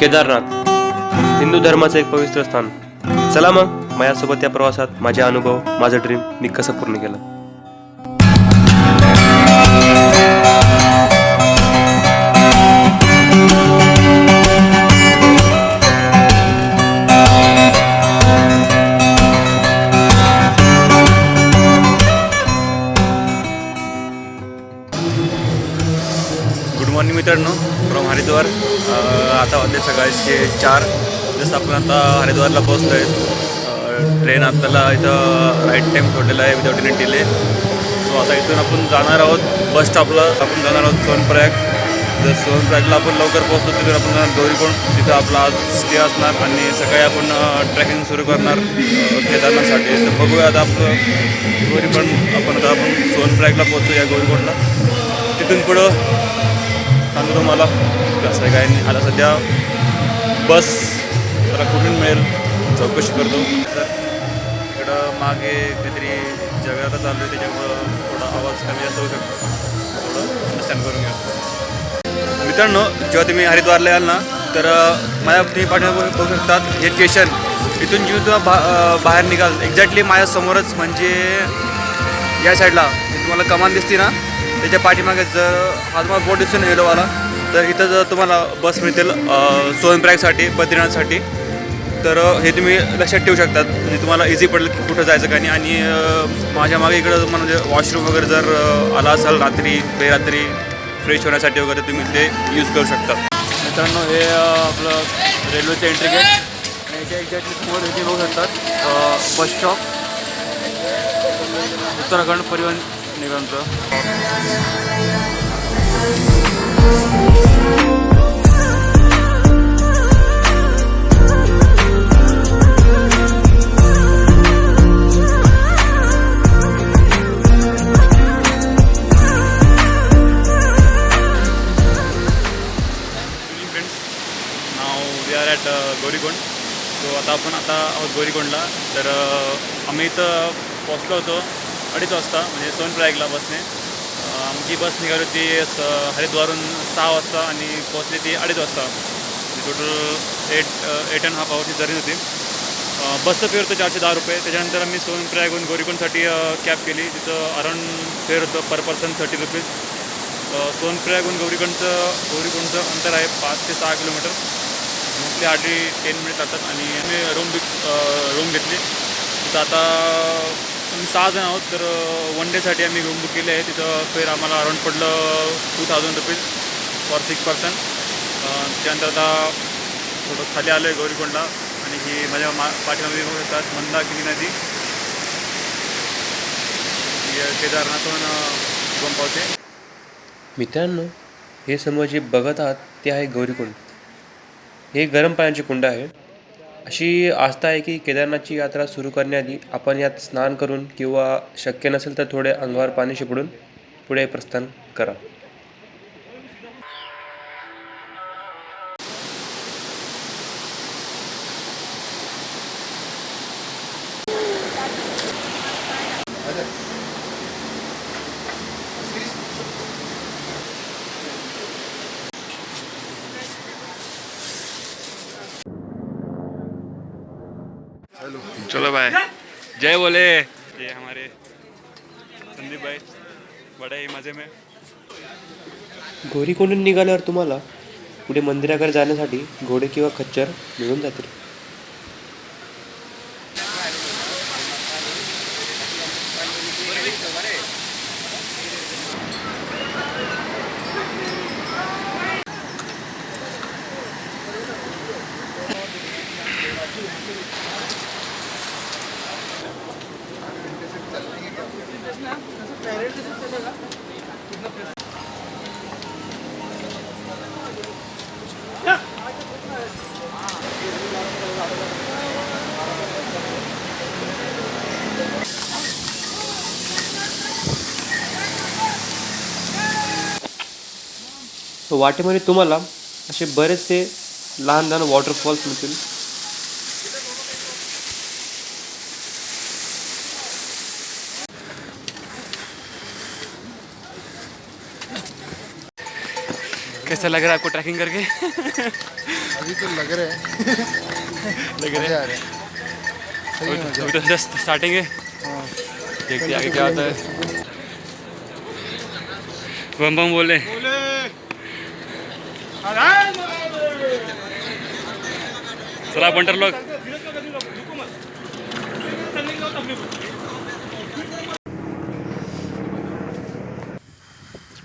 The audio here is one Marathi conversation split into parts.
केदारनाथ हिंदू धर्माचं एक पवित्र स्थान. चला मग माझ्यासोबत या प्रवासात माझे अनुभव, माझं ड्रीम मी कसं पूर्ण केलं. गुड मॉर्निंग मित्रांनो, फ्रॉम हरिद्वार. आता होते सकाळचे 4. जसं आपण आता हरिद्वारला पोहोचलो आहे. ट्रेन आपल्याला इथं राईट टाईम सोडलेला आहे विदाउट एनी डिले. सो आता इथून आपण जाणार आहोत बस स्टॉपला. आपण जाणार आहोत सोनप्रयाग. जर सोनप्रयागला आपण लवकर पोहोचतो तिथून आपण जाणार गौरीकुंड. तिथं आपला आज स्टे असणार आणि सकाळी आपण ट्रेकिंग सुरू करणार केदारनाथसाठी. तर बघूया आता आपलं गौरीकुंड. आपण सोनप्रयागला पोहोचू या गौरीकुंडला. तिथून पुढं सांगतो तुम्हाला कसं आहे काय नाही. आता सध्या बस जरा कुठून मिळेल चौकशी करतो. सर इकडं मागे काहीतरी जगाला चालू आहे, त्याच्यामुळं थोडा आवाज कमी जास्त होऊ शकतो. थोडं अंडरस्टँड करून घ्या मित्रांनो. जेव्हा तुम्ही हरिद्वारला याल ना, तर माझ्या तुम्ही पाठीमागे बघू शकतात हे स्टेशन. इथून जेव्हा तुम्हाला बाहेर निघाल एक्झॅक्टली माझ्यासमोरच म्हणजे या साईडला तुम्हाला कमान दिसते ना, त्याच्या पाठीमागे जर हा तुम्हाला बोट दिसून येलोवाला, तर इथं जर तुम्हाला बस मिळतील सोनप्रयागसाठी, बद्रीनाथसाठी. तर हे तुम्ही लक्षात ठेवू शकतात, म्हणजे तुम्हाला इझी पडेल की कुठं जायचं का नाही. आणि माझ्या मागे इकडं म्हणजे वॉशरूम वगैरे जर आला असाल रात्री बेरात्री फ्रेश होण्यासाठी वगैरे तुम्ही ते यूज करू शकता. मित्रांनो हे आपलं रेल्वेचं एंट्री गेट आणि याच्या एक्झॅक्टली समोर हे बघू शकतात बस स्टॉप, उत्तराखंड परिवहन निगमचं. गौरीकुंड. सो आता आपण आहोत गौरीकुंडला. तर आम्ही इथं पोचलो होतो 2:30 वाजता, म्हणजे सोनप्रयागला बसने. आमची बस निघाली होती हरिद्वारहून 6 वाजता आणि पोचली ती 2:30 वाजता. टोटल 8.5 आवर्सची जर्नी होती. बसचं फेअर होतं 410 रुपये. त्याच्यानंतर आम्ही सोनप्रयागहून गौरीकुंडसाठी कॅब केली. तिथं अराऊंड फेअर होतं पर पर्सन 30 रुपीज. सोनप्रयागहून गौरीकुंडचं अंतर आहे 5 ते 6 किलोमीटर. मोस्टली हार्डली 10 मिनिट लागतात. आणि आम्ही रूम घेतली तिथं. आता आम्ही 6 जण आहोत, तर 1 डेसाठी आम्ही रूम बुक केली आहे. तिथं फेअर आम्हाला अराऊंड पडलं 2000 रुपीज फॉर 6 पर्सन. त्यानंतर आता थोडं खाली आलो आहे गौरीकुंडला. आणि ही माझ्या पाठीमागे बघू शकतात मंदाकिनी नदी, केदारनाथहून उगम पावते. मित्रांनो, हे समोर जे बघत आहात ते आहे गौरीकुंड. हे गरम पाण्याचे कुंड आहे. अशी आस्था आहे की केदारनाथची यात्रा सुरू करण्याआधी आपण यात स्नान करून किंवा शक्य नसेल तर थोडे अंगावर पाणी शिपडून पुढे प्रस्थान करा. चलो भाई, जय बोले. ये हमारे संदीप भाई बड़े ही मजे में. गौरीकुंडून निघाल्यावर तुम्हाला पुढे मंदिराकडे जाण्यासाठी घोडे किंवा खच्चर मिळून जातील. वाटेमध्ये तुम्हाला असे बरेचसे लहान लहान वॉटरफॉल्स मिळतील. कैसा लग रहा है आपको ट्रैकिंग करके? अभी तो लग रहा है लग मज़े रहा आ है रहे हैं सही में अभी तो जस्ट स्टार्टिंग है, देखते हैं आगे क्या होता है। बम बम बोले। चला बंटर लोग।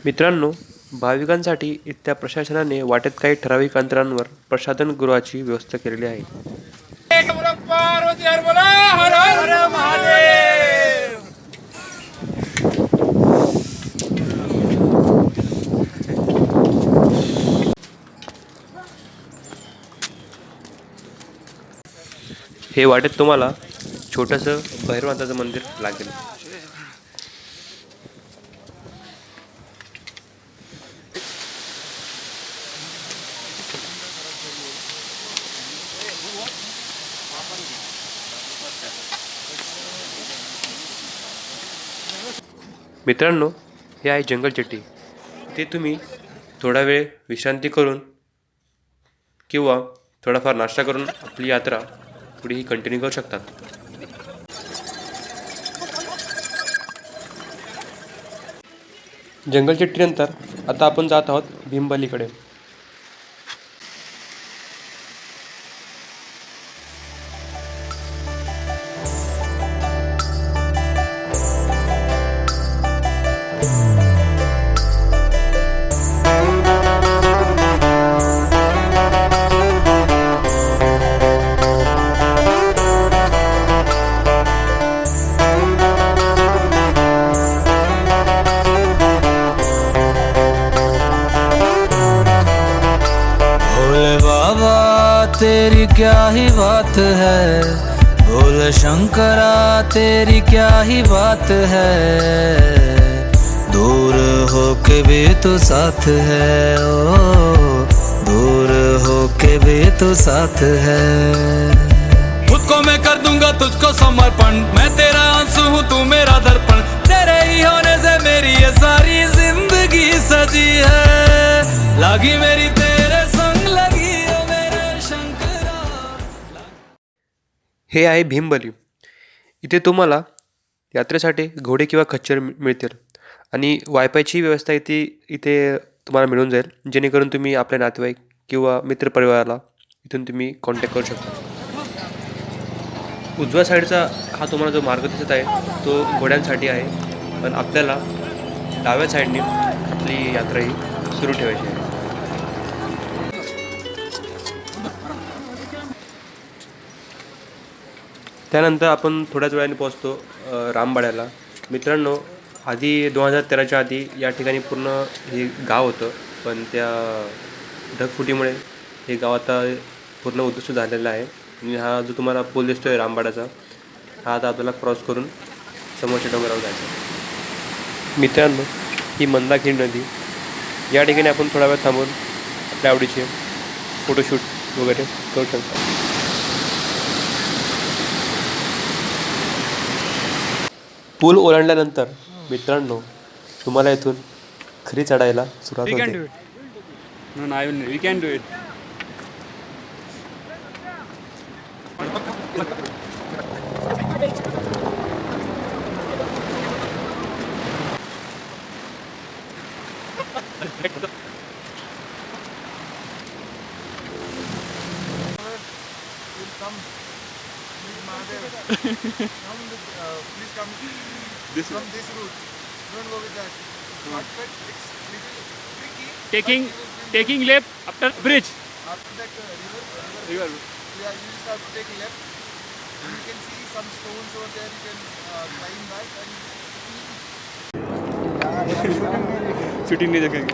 मित्रांनो, भाविकांसाठी इथल्या प्रशासनाने वाटेत काही ठराविक अंतरांवर प्रसाधन गृहाची व्यवस्था केलेली आहे. हे वाटेत तुम्हाला छोटंसं भैरवनाथाचं मंदिर लागेल. मित्रांनो, हे आहे जंगल चट्टी. ते तुम्ही थोडा वेळ विश्रांती करून किंवा थोडाफार नाश्ता करून आपली यात्रा पुढेही कंटिन्यू करू शकतात. जंगल चट्टीनंतर आता आपण जात आहोत भीमबलीकडे. तेरी क्या ही बात है, भोले शंकरा तेरी क्या ही बात है, दूर होके भी तू साथ है, ओ दूर होके भी तू साथ है। खुद को मैं कर दूंगा तुझको समर्पण, मैं तेरा आंसू हूँ तू मेरा दर्पण, तेरे ही होने से मेरी ये सारी जिंदगी सजी है, लगी मेरी तेरे संग लगी। हे आहे भीमबली. इथे तुम्हाला यात्रेसाठी घोडे किंवा खच्चर मिळतील आणि वायफायची व्यवस्था इथे तुम्हाला मिळून जाईल, जेणेकरून तुम्ही आपल्या नातेवाईक किंवा मित्रपरिवाराला इथून तुम्ही कॉन्टॅक्ट करू शकता. उजव्या साईडचा हा तुम्हाला जो मार्ग दिसत आहे तो घोड्यांसाठी आहे, पण आपल्याला डाव्या साईडने आपली यात्रा ही सुरू ठेवायची आहे. त्यानंतर आपण थोड्याच वेळाने पोहोचतो रामबाड्याला. मित्रांनो, आधी 2013च्या आधी या ठिकाणी पूर्ण हे गाव होतं, पण त्या ढगफुटीमुळे हे गाव आता पूर्ण उद्ध्वस्त झालेलं आहे. आणि हा जो तुम्हाला पूल दिसतो आहे रामबाड्याचा, हा आता आपल्याला क्रॉस करून समोरच्या डोंगरावर जायचं. मित्रांनो, ही मंदाकिनी नदी. या ठिकाणी आपण थोडा वेळ थांबून आपल्या आवडीचे फोटोशूट वगैरे करू शकतो. पूल ओलांडल्यानंतर मित्रांनो, तुम्हाला इथून खरी चढायला सुरुवात होते. We can do it. Please come from this route. Don't go with that. Shortcut. It's little tricky. Taking left after bridge. After that river. River. Yeah, you just have to take left. And you can see some stones over there. You can climb that and Shooting नहीं देखेंगे.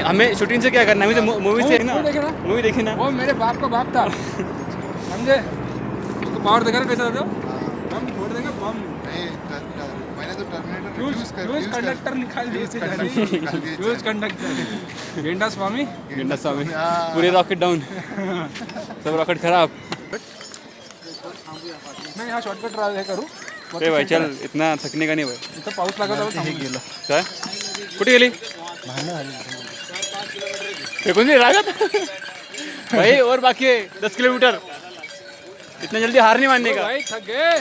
हमें शूटिंग से क्या करना है, हमें तो मूवी देखना, मूवी देखी ना. वो मेरे बाप का बाप था, समझे? उसको पावर देखा ना कैसा था? हम फोड़ देंगे बम. नहीं, मैंने तो टर्मिनेटर यूज कंडक्टर निकाल दिए. Use conductor. गेंडा स्वामी. पूरे रॉकेट डाउन. सब रॉकेट खराब. मैं यहाँ शॉर्टकट ट्रैवल करूँ. ए भाई चल इतना थकने का नहीं भाई. इथं पाऊस लागत आहे थांबून गेलं. काय कुठे गेली फेकून दे रागत भाई. और बाकी है 10 किलोमीटर. इतना जल्दी हार नहीं मानने का. भाई थक गए.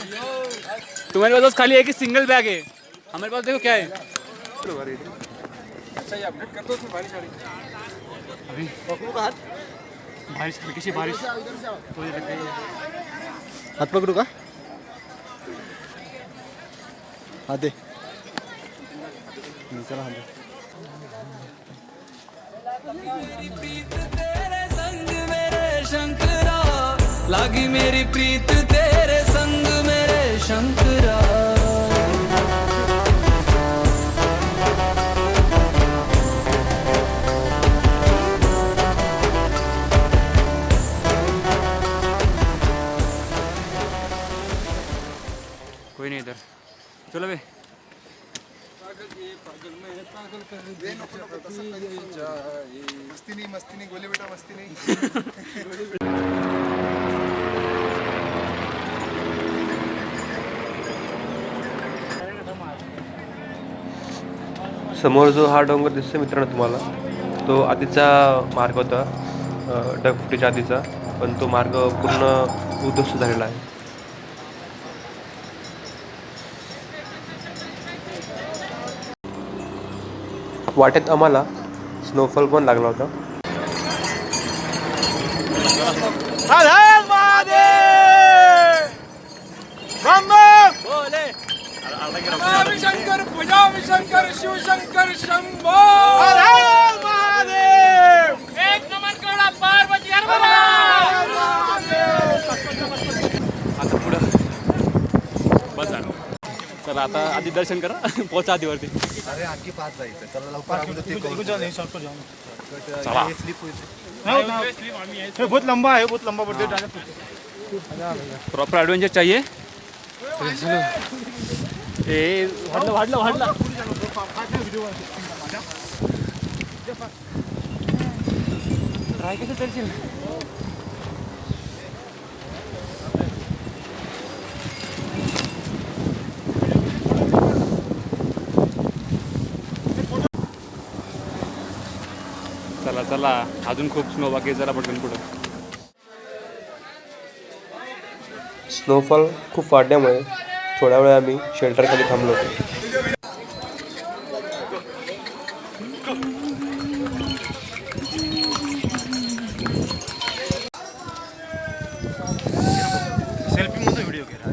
तुम्हारे पास खाली एक ही सिंगल बैग है. हमारे पास देखो क्या है. अच्छा ये अपडेट कर दो तू बारिश आ रही. बारिश हल्की बारिश. हात पकडू का हा दे चला तेरे संग मेरे शंकरा लागी मेरी प्रीत तेरे संग मेरे शंकरा. कोई नहीं इधर. चलो बे. मस्ती नाही गोले बेटा मस्ती नाही. समोर जो हा डोंगर दिसतो मित्रांनो तुम्हाला, तो आधीचा मार्ग होता ढगफुटीच्या आधीचा, पण तो मार्ग पूर्ण उद्ध्वस्त झालेला आहे. वाटेत आम्हाला स्नोफॉल पण लागला होता. भजामी शंकर शिवशंकर शंभो. एक नमन करा पार्वती हरभरा. आता पुढं बस झालं. चला आता आधी दर्शन करा. पोचा आधीवरती. अरे आणखी 5 जायचं चला लवकर चला. बहुत लंबा है बहुत लंबा पड़ते. प्रॉपर ॲडव्हेंचर चाहिए. ए वाढलं. ट्राय कसं करशील. चला अजून खूप स्नो बाकी आहे. जरा पटकन पुढं. स्नोफॉल खूप वाढल्यामुळे थोड्या वेळ आम्ही शेल्टरखाली थांबलो होतो. सेल्फी मध्ये व्हिडिओ केला.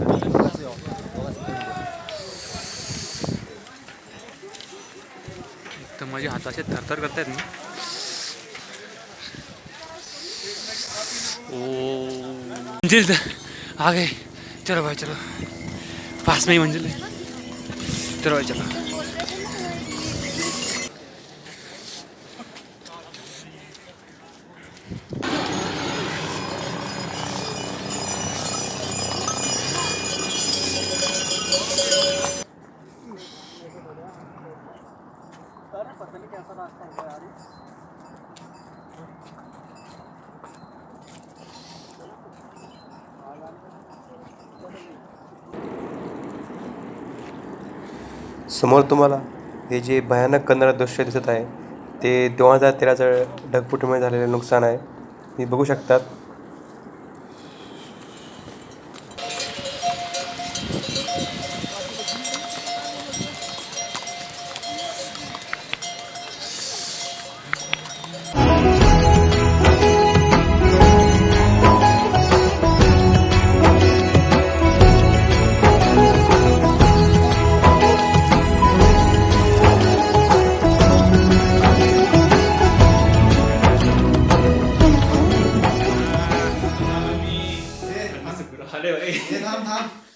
तर माझे हात असे थरथर करतायत ना. ओ मंजिल आ गए. चलो भाई चलो. पास में ही मंजिल है. चलो भाई चलो. समोर तुम्हाला हे जे भयानक कन्नड दृश्य दिसत आहे ते 2013चं ढगफुटीमुळे झालेलं नुकसान आहे. तुम्ही बघू शकतात.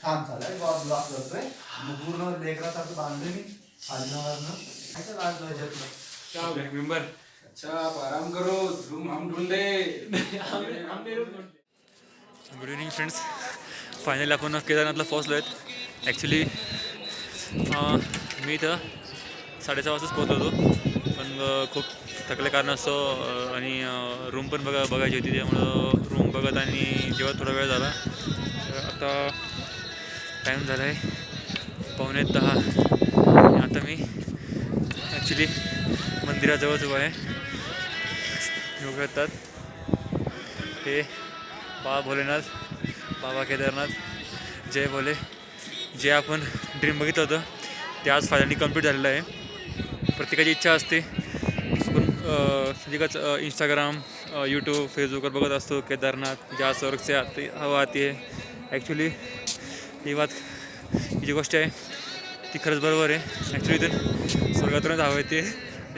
थांब झालाय ब्लॉक करतोय पूर्ण लेकरासारखं बांधले मी मेंबर. अच्छा आप आराम करो. हम ढूंढे. Good evening friends. फायनली आपण केदारनाथला पोहोचलो आहेत. ॲक्च्युली मी इथं 6:30 वाजताच पोहोचलो होतो, पण खूप थकल्या कारणास्तव आणि रूम पण बघायची होती, त्यामुळं रूम बघत आणि जेव्हा थोडा वेळ झाला. तर आता टाईम झाला आहे 10:15 आणि आता मी ॲक्च्युली मंदिराजवळच उभा आहे. योग येतात हे बाबा भोलेनाथ, बाबा केदारनाथ, जय भोले. जे आपण ड्रीम बघितलं होतं ते आज फायनली कंप्लीट झालेलं आहे. प्रत्येकाची इच्छा असते. आपण सगळीकच इंस्टाग्राम, यूट्यूब, फेसबुकवर बघत असतो केदारनाथ जहाँ स्वर्ग से आती हवा आती है. ॲक्च्युली ही जी गोष्ट आहे ती खरंच बरोबर आहे. ॲक्च्युली इथून स्वर्गातूनच हवा येते.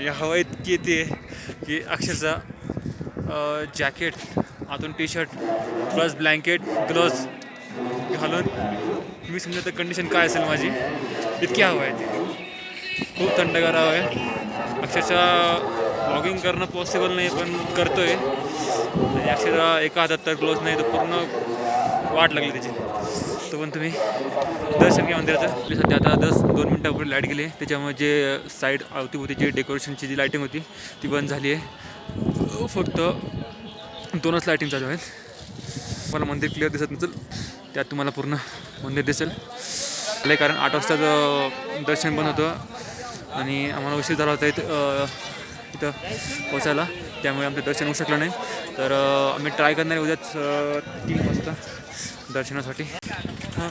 या हवा इतकी येते की अक्षरशः जॅकेट, आतून T shirt plus blanket, gloves घालून मी समजा तर कंडिशन काय असेल माझी, इतकी हवा आहे ती. खूप थंडगार हवा आहे. अक्षरशः ब्लॉगिंग करणं पॉसिबल नाही पण करतो आहे. आणि अक्षरशः एका हातात तर ग्लोव्ज नाही तर पूर्ण वाट लागली त्याची. तो पण तुम्ही दर्शन घ्या मंदिराचं. सध्या आता 2 मिनटापूर्वी लाईट गेली, त्याच्यामुळे जे साईड अवतीभोवती जी डेकोरेशनची जी लाईटिंग होती ती बंद झाली आहे. फक्त 2च लाईटिंग चालू आहेत. मला मंदिर क्लिअर दिसत नसेल, त्यात तुम्हाला पूर्ण मंदिर दिसेल. कारण 8 वाजताचं दर्शन बंद होतं आणि आम्हाला उशीर झाला होता इथं पोचायला, त्यामुळे आमचं दर्शन होऊ शकलं नाही. तर आम्ही ट्राय करणार आहे उद्याच 3 वाजता दर्शनासाठी. हां,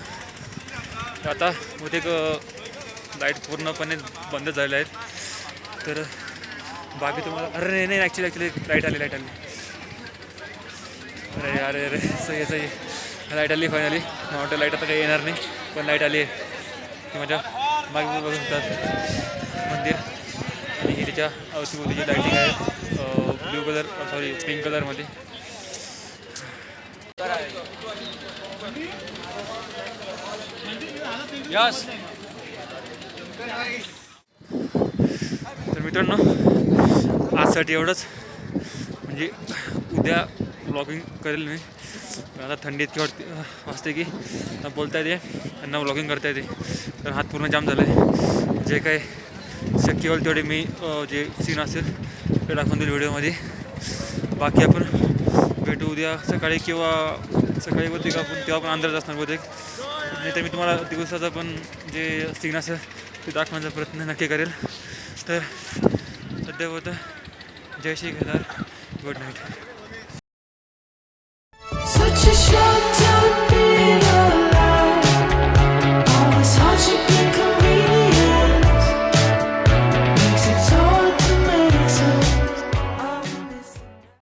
आता बहुतेक लाईट पूर्णपणे बंद झालेल्या आहेत. तर बाकी तुम्हाला नाही ॲक्च्युली लाईट आली. अरे सही लाईट आली फायनली. मला वाटतं लाईट आता काही येणार नाही, पण लाईट आली आहे. ती माझ्या मागे बघू शकतात मंदिर. आणि ही त्याच्या अवतीभोवतीची लाईटिंग आहे ब्ल्यू कलर पिंक कलरमध्ये. तर मित्रांनो, आजसाठी एवढंच. म्हणजे उद्या व्लॉगिंग करेल मी. आता थंडी इतकी वाजते की ना बोलता येते त्यांना व्लॉगिंग करता येते. तर हात पूर्ण जाम झाला आहे. जे काय शक्य होईल तेवढे मी जे सीन असेल ते दाखवून देईल व्हिडिओमध्ये. बाकी आपण भेटू उद्या सकाळी किंवा सकाळी होते का आपण तेव्हा पण अंदाज असणार बहुतेक. नाही तर मी तुम्हाला दिवसाचा पण जे सीन असेल ते दाखवण्याचा प्रयत्न नक्की करेल. तर सध्या होतं जय Shri Kedar. Good night. Such a short time.